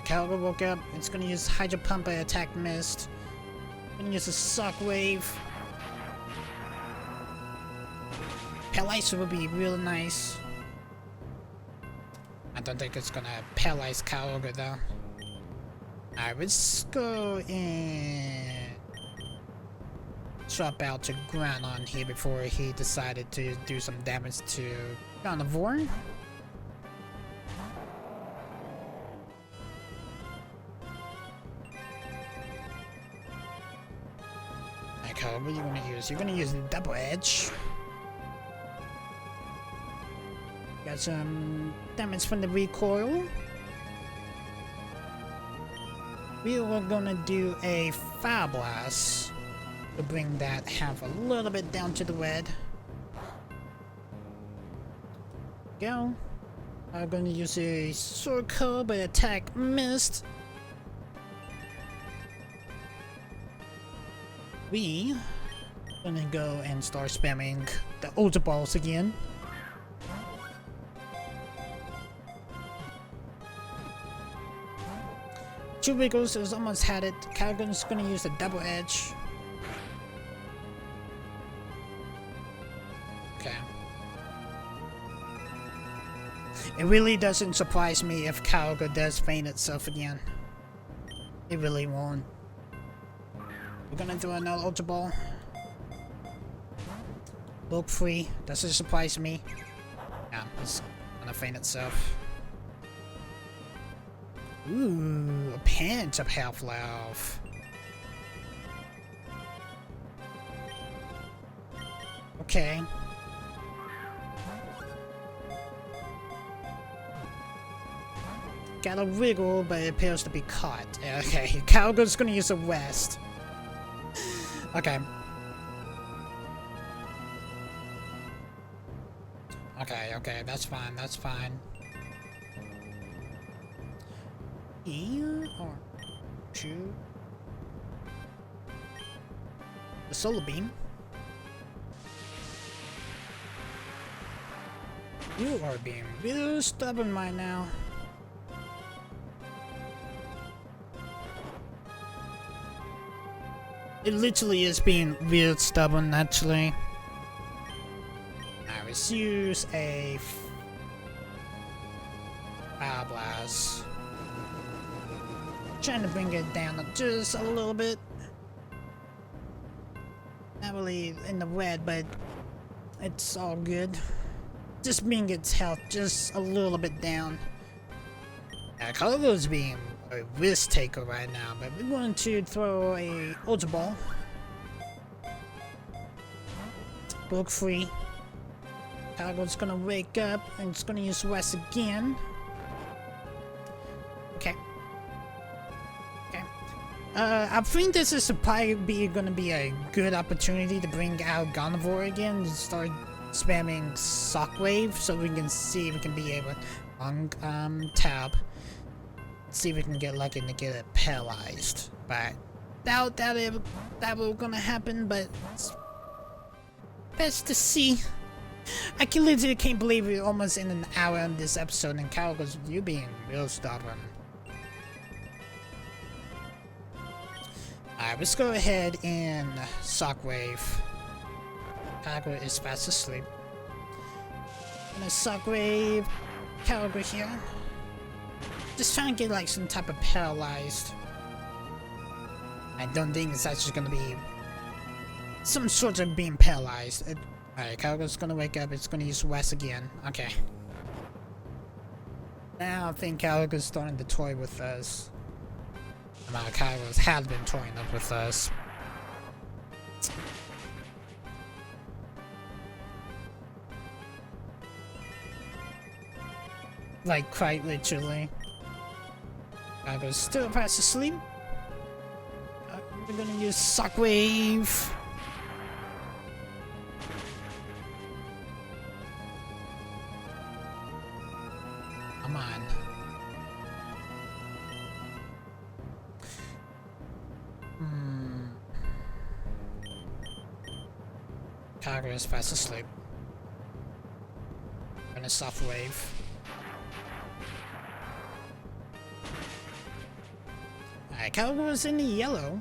Kyogre woke up. It's gonna use Hydro Pump by Attack Mist. Gonna use a Shockwave. Paralyze would be real nice. I don't think it's gonna paralyze Kyogre though. Alright, let's go and swap out to Groudon here before he decided to do some damage to Gardevoir. What are you gonna use? You're gonna use the double edge. Got some damage from the recoil. We are gonna do a Fire Blast to bring that half a little bit down to the red. Go. I'm gonna use a Circle by Attack Mist. We gonna go and start spamming the Ultra Balls again. Two Wiggles has almost had it. Kyogre's gonna use a double edge. Okay. It really doesn't surprise me if Kyogre does faint itself again. It really won't. We're gonna do another Ultra Ball. Bulk free. Doesn't surprise me. Yeah, it's gonna faint itself. Ooh, a pinch of Half-Life. Okay. Got a wiggle, but it appears to be caught. Okay, Kyogre's gonna use a West. Okay. Okay, that's fine, that's fine. Here or two. The Solar Beam. You are being real stubborn right now. It literally is being real stubborn, actually. Now let's use a Fire Blast. Trying to bring it down just a little bit. Not really in the red, but it's all good. Just bring its health just a little bit down. Kyogre's being a risk taker right now, but we're going to throw a Ultra Ball. Bulk free. Kyogre's gonna wake up and it's gonna use West again. Okay. Okay. I think this is probably gonna be a good opportunity to bring out Gardevoir again and start spamming Shockwave so we can see if we can be able on tab. See if we can get lucky to get it paralyzed. But doubt that will gonna happen, but it's best to see. I can literally can't believe we're almost in an hour on this episode and Kyogre's you being real stubborn. Alright, let's go ahead and Shockwave. Kyogre is fast asleep. Gonna Shockwave Kyogre here. Just trying to get like some type of paralyzed. I don't think it's actually gonna be some sort of being paralyzed. Alright, Kyogre's gonna wake up, it's gonna use West again. Okay. Now I think Kyogre's starting to toy with us. Kyogre's has been toying up with us. Like quite literally. Kyogre's still fast asleep. We're gonna use Shockwave. Come on. Kyogre is fast asleep. Gonna soft wave. Alright, Kyogre is in the yellow.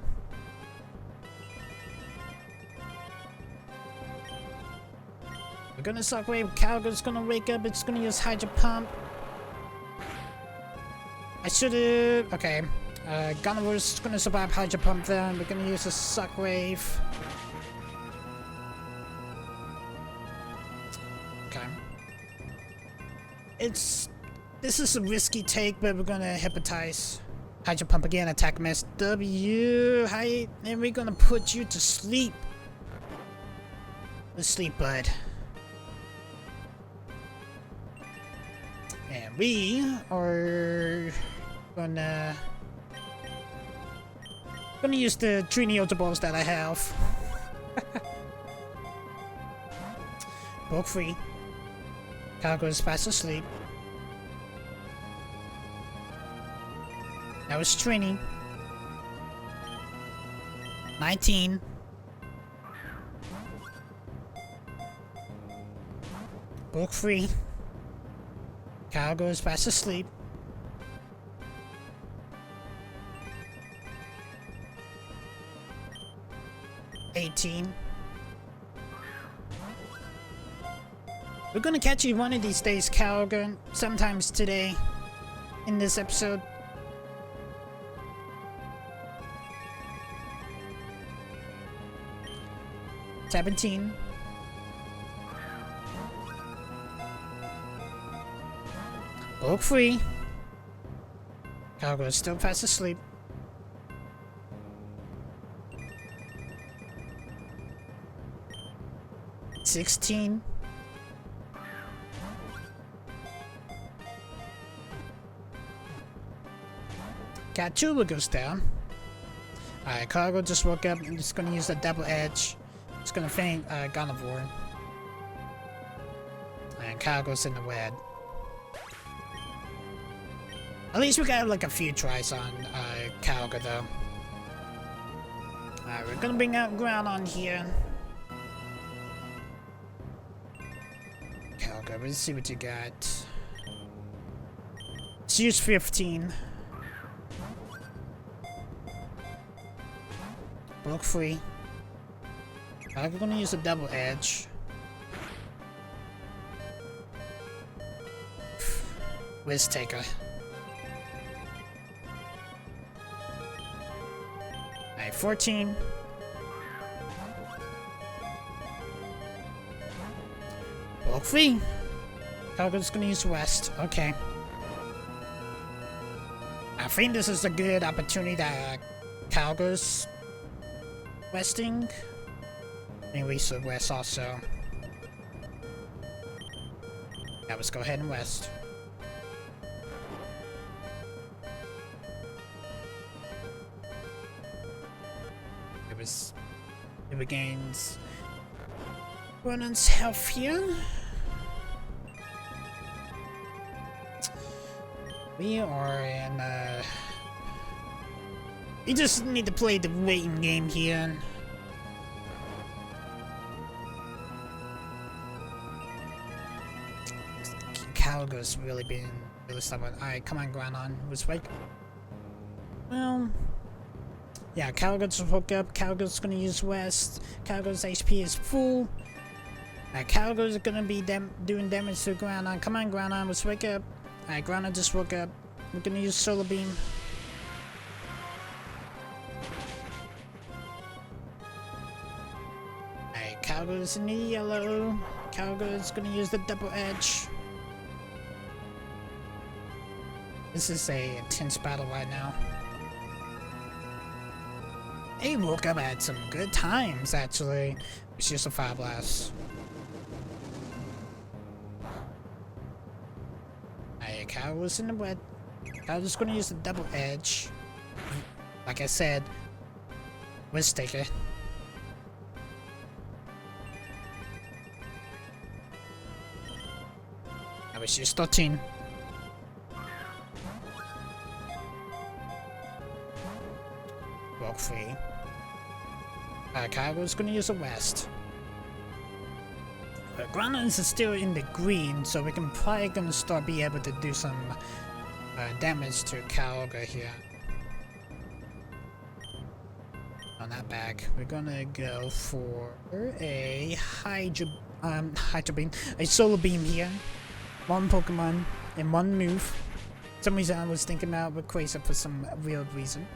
We're gonna soft wave. Kyogre's gonna wake up. It's gonna use Hydro Pump. I should've. Okay. Gardevoir's gonna survive Hydro Pump there. We're gonna use a Shockwave. Okay. This is a risky take, but we're gonna Hypnotize. Hydro Pump again, attack miss. W. Hi, and we're gonna put you to sleep. Let's sleep, bud. And we are gonna use the Trini Ultra Balls that I have. Bulk free. Kyogre is fast asleep. That was Trini. 19. Bulk free. Kyogre is fast asleep. 18. We're gonna catch you one of these days, Kyogre. Sometimes today, in this episode. $17. Book free. Kyogre is still fast asleep. $16. Gatula goes down. Alright, Kyogre just woke up. I'm just gonna use the double edge. It's gonna faint Gardevoir. And Kyogre's in the red. At least we got like a few tries on Kyogre though. Alright, we're gonna bring out Groudon here. Kyogre, let's see what you got. Let's use 15. Broke free. I'm gonna use a double edge. Risk taker. Alright, 14. Broke free. Kyogre's gonna use West. Okay. I think this is a good opportunity that Kyogre's Westing. Anyway, so West also. Yeah, let's go ahead and West. It regains Ronan's health here. We are in we just need to play the waiting game here. Kyogre's really been really stubborn. Alright, come on, Groudon. Was right. Well, yeah, Kyogre just woke up. Kyogre's gonna use West. Kyogre's HP is full. Alright, Kyogre's gonna be doing damage to Groudon. Come on, Groudon, let's wake up. Alright, Groudon just woke up. We're gonna use Solar Beam. Alright, Kyogre's in the yellow. Kyogre's gonna use the double edge. This is a intense battle right now. He woke up at some good times, actually. It's just a Fire Blast. Alright, Kyogre's in the wet. Kyogre's gonna use the double edge. Like I said, Risk taker. I was just 13. Walk free. Kyogre's gonna use a West. Groudon is still in the green, so we can probably gonna start be able to do some damage to Kyogre here. On that bag, we're gonna go for a Hydro Beam, a Solar Beam here. One Pokemon and one move. For some reason I was thinking about Rayquaza for some weird reason.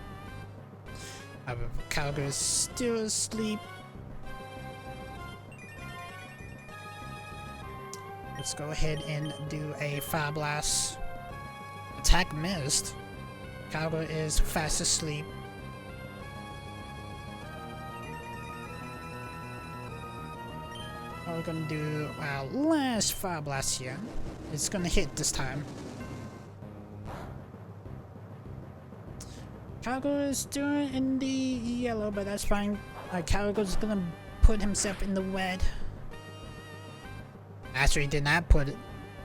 Kyogre is still asleep. Let's go ahead and do a Fire Blast. Attack missed. Kyogre is fast asleep. We're gonna do our last Fire Blast here. It's gonna hit this time. Kyogre is still in the yellow, but that's fine. Kyogre's gonna put himself in the red. Actually, he did not put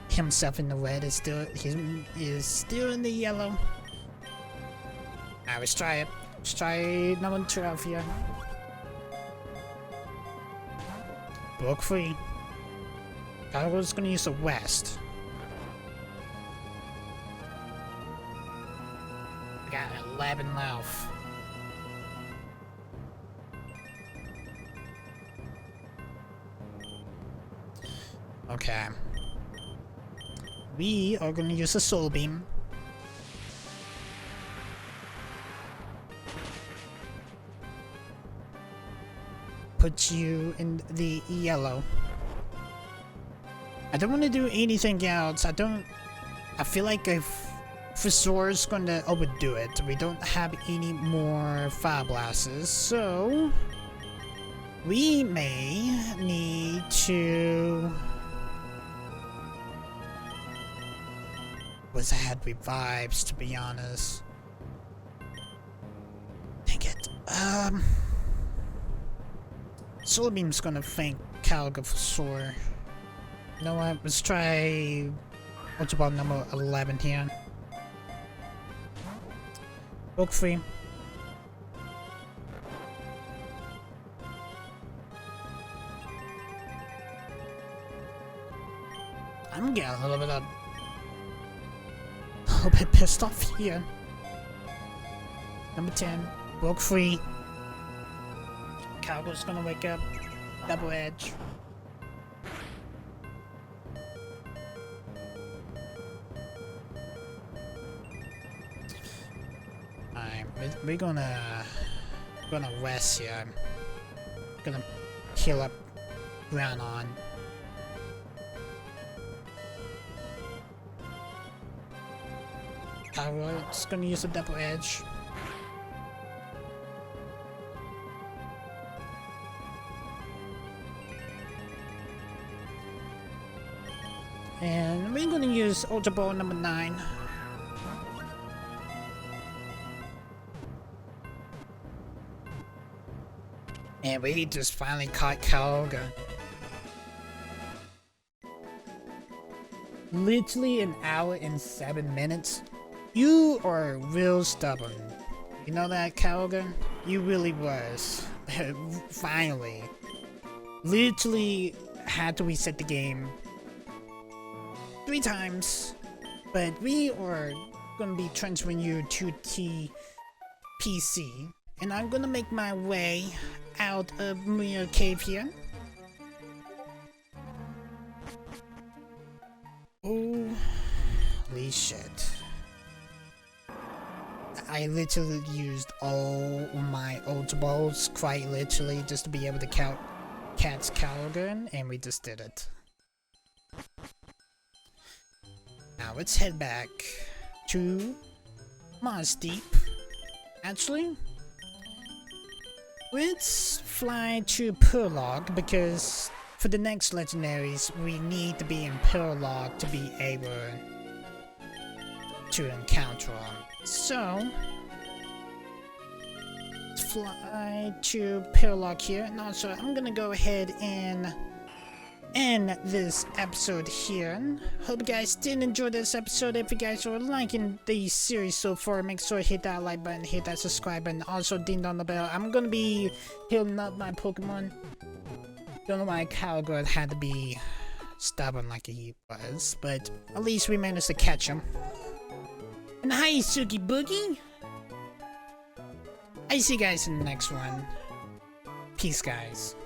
himself in the red. He is still in the yellow. Alright, let's try it. Let's try number 12 here. Broke free. Kyogre's gonna use a West. I got 11 left. Okay. We are gonna use a Soul Beam. Put you in the yellow. I don't want to do anything else. I feel like if Fusor's gonna overdo it, we don't have any more Fire Blasts, so we may need to. Wish I had revives, to be honest. Dang it. Solar Beam's gonna thank Kyogre for sure. You know what? Let's try Ultra Ball number 11 here. Book free. I'm getting a little bit pissed off here. Number 10. Book free. Kyogre's gonna wake up. Double Edge. Alright, we're gonna rest here. Gonna heal up Ground on. Kyogre's gonna use a Double Edge. And we're gonna use Ultra Ball number 9. And we just finally caught Kyogre. Literally an hour and 7 minutes. You are real stubborn. You know that, Kyogre? You really was. Finally. Literally had to reset the game 3 times, but we are gonna be transferring you to PC, and I'm gonna make my way out of Mirror Cave here. Holy shit. I literally used all my Ultra Balls, quite literally, just to be able to catch Kyogre, and we just did it. Now let's head back to Mars Deep. Actually, let's fly to Purlock, because for the next legendaries we need to be in Purlock to be able to encounter them. So let's fly to Purlock here, and also I'm gonna go ahead and end this episode here. Hope you guys did enjoy this episode. If you guys are liking the series so far, make sure to hit that like button, hit that subscribe button, also ding dong the bell. I'm gonna be healing up my Pokemon. Don't know why Kyogre had to be stubborn like he was, but at least we managed to catch him. And hi, Suki Boogie! I see you guys in the next one. Peace, guys.